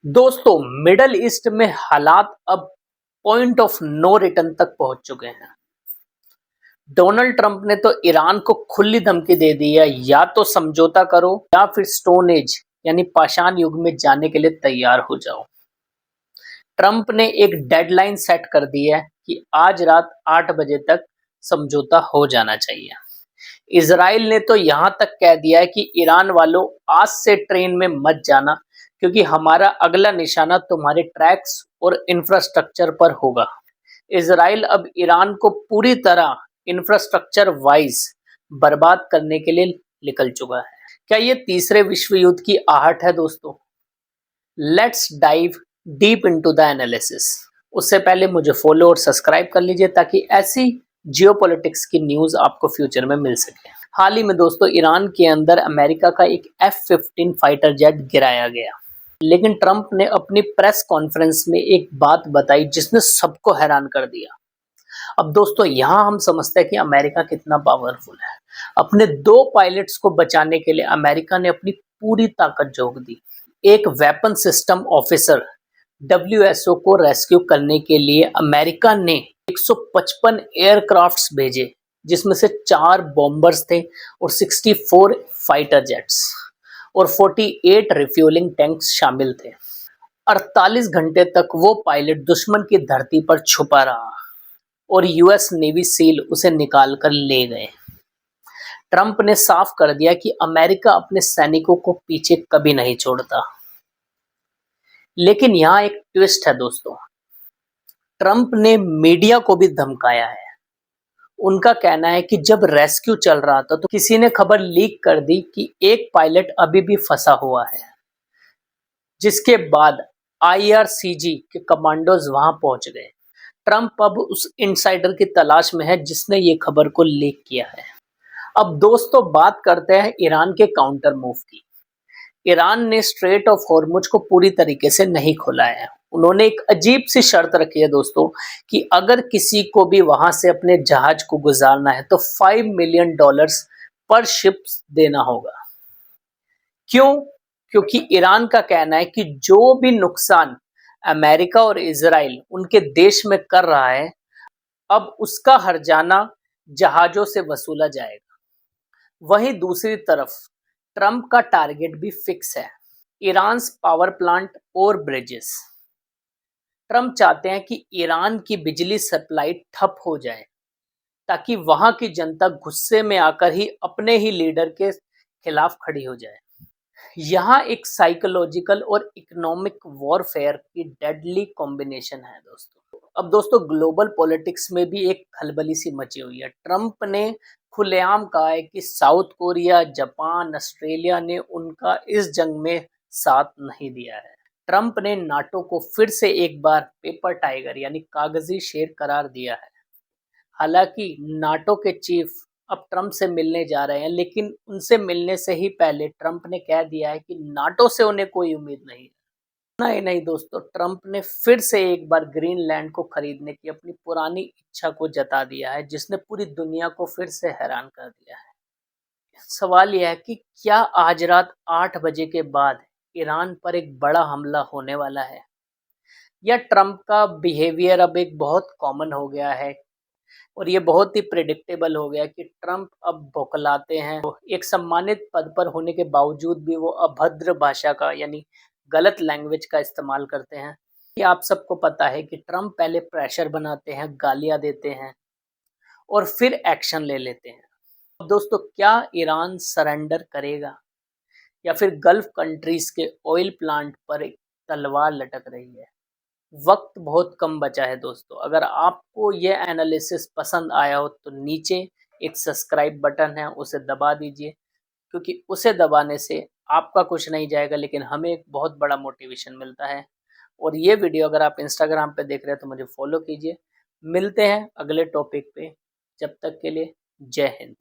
दोस्तों, middle east में हालात अब पॉइंट ऑफ नो रिटर्न तक पहुंच चुके हैं। डोनाल्ड ट्रंप ने तो ईरान को खुली धमकी दे दी है, या तो समझौता करो या फिर स्टोन एज यानी पाषाण युग में जाने के लिए तैयार हो जाओ। ट्रंप ने एक डेडलाइन सेट कर दी है कि आज रात 8 बजे तक समझौता हो जाना चाहिए। इजराइल ने तो यहां तक कह दिया है कि ईरान वालों, आज से ट्रेन में मत जाना, क्योंकि हमारा अगला निशाना तुम्हारे ट्रैक्स और इंफ्रास्ट्रक्चर पर होगा। इजराइल अब ईरान को पूरी तरह इंफ्रास्ट्रक्चर वाइज बर्बाद करने के लिए निकल चुका है। क्या ये तीसरे विश्व युद्ध की आहट है दोस्तों? Let's dive deep into the analysis. उससे पहले मुझे फॉलो और सब्सक्राइब कर लीजिए ताकि ऐसी जियोपॉलिटिक्स की न्यूज आपको फ्यूचर में मिल सके। हाल ही में दोस्तों, ईरान के अंदर अमेरिका का एक F-15 फाइटर जेट गिराया गया, लेकिन ट्रंप ने अपनी प्रेस कॉन्फ्रेंस में एक बात बताई जिसने सबको हैरान कर दिया। अब दोस्तों, यहां हम समझते हैं कि अमेरिका कितना पावरफुल है। अपने 2 पायलट्स को बचाने के लिए अमेरिका ने अपनी पूरी ताकत झोंक दी। एक वेपन सिस्टम ऑफिसर WSO को रेस्क्यू करने के लिए अमेरिका ने 155 एयरक्राफ्ट्स भेजे, जिसमें से 4 बॉम्बर्स थे और 64 फाइटर जेट्स और 48 रिफ्यूलिंग टैंक्स शामिल थे। 48 घंटे तक वो पायलट दुश्मन की धरती पर छुपा रहा और US नेवी सील उसे निकाल कर ले गए। ट्रंप ने साफ कर दिया कि अमेरिका अपने सैनिकों को पीछे कभी नहीं छोड़ता। लेकिन यहां एक ट्विस्ट है दोस्तों, ट्रंप ने मीडिया को भी धमकाया है। उनका कहना है कि जब रेस्क्यू चल रहा था तो किसी ने खबर लीक कर दी कि एक पायलट अभी भी फंसा हुआ है, जिसके बाद IRCG के कमांडोज वहां पहुंच गए। ट्रंप अब उस इनसाइडर की तलाश में है जिसने ये खबर को लीक किया है। अब दोस्तों, बात करते हैं ईरान के काउंटर मूव की। ईरान ने स्ट्रेट ऑफ हॉर्मुज को पूरी तरीके से नहीं खोला है। उन्होंने एक अजीब सी शर्त रखी है दोस्तों कि अगर किसी को भी वहां से अपने जहाज को गुजारना है तो $5 मिलियन पर शिप देना होगा। क्यों? क्योंकि ईरान का कहना है कि जो भी नुकसान अमेरिका और इजराइल उनके देश में कर रहा है, अब उसका हर्जाना जहाजों से वसूला जाएगा। वहीं दूसरी तरफ ट्रंप का टारगेट भी फिक्स है, ईरान पावर प्लांट और ब्रिजेस। ट्रंप चाहते हैं कि ईरान की बिजली सप्लाई ठप हो जाए ताकि वहां की जनता गुस्से में आकर ही अपने ही लीडर के खिलाफ खड़ी हो जाए। यहाँ एक साइकोलॉजिकल और इकोनॉमिक वॉरफेयर की डेडली कॉम्बिनेशन है दोस्तों। अब दोस्तों, ग्लोबल पॉलिटिक्स में भी एक खलबली सी मची हुई है। ट्रंप ने खुलेआम कहा है कि साउथ कोरिया, जापान, ऑस्ट्रेलिया ने उनका इस जंग में साथ नहीं दिया है। ट्रंप ने नाटो को फिर से एक बार पेपर टाइगर यानी कागजी शेर करार दिया है। हालांकि नाटो के चीफ अब ट्रंप से मिलने जा रहे हैं, लेकिन उनसे मिलने से ही पहले ट्रंप ने कह दिया है कि नाटो से उन्हें कोई उम्मीद नहीं है। नहीं नहीं दोस्तों, ट्रंप ने फिर से एक बार ग्रीनलैंड को खरीदने की अपनी पुरानी इच्छा को जता दिया है, जिसने पूरी दुनिया को फिर से हैरान कर दिया है। सवाल यह है कि क्या आज रात 8 बजे के बाद ईरान पर एक बड़ा हमला होने वाला है, या ट्रंप का बिहेवियर अब एक बहुत कॉमन हो गया है और ये बहुत ही प्रिडिक्टेबल हो गया कि ट्रंप अब बौखलाते हैं। तो एक सम्मानित पद पर होने के बावजूद भी वो अभद्र भाषा का यानी गलत लैंग्वेज का इस्तेमाल करते हैं। ये आप सबको पता है कि ट्रंप पहले प्रेशर बनाते हैं, गालियां देते हैं और फिर एक्शन ले लेते हैं। अब दोस्तों, क्या ईरान सरेंडर करेगा या फिर गल्फ कंट्रीज के ऑयल प्लांट पर एक तलवार लटक रही है? वक्त बहुत कम बचा है दोस्तों। अगर आपको ये एनालिसिस पसंद आया हो तो नीचे एक सब्सक्राइब बटन है, उसे दबा दीजिए, क्योंकि उसे दबाने से आपका कुछ नहीं जाएगा लेकिन हमें एक बहुत बड़ा मोटिवेशन मिलता है। और ये वीडियो अगर आप इंस्टाग्राम पे देख रहे हैं तो मुझे फॉलो कीजिए। मिलते हैं अगले टॉपिक पे, जब तक के लिए जय हिंद।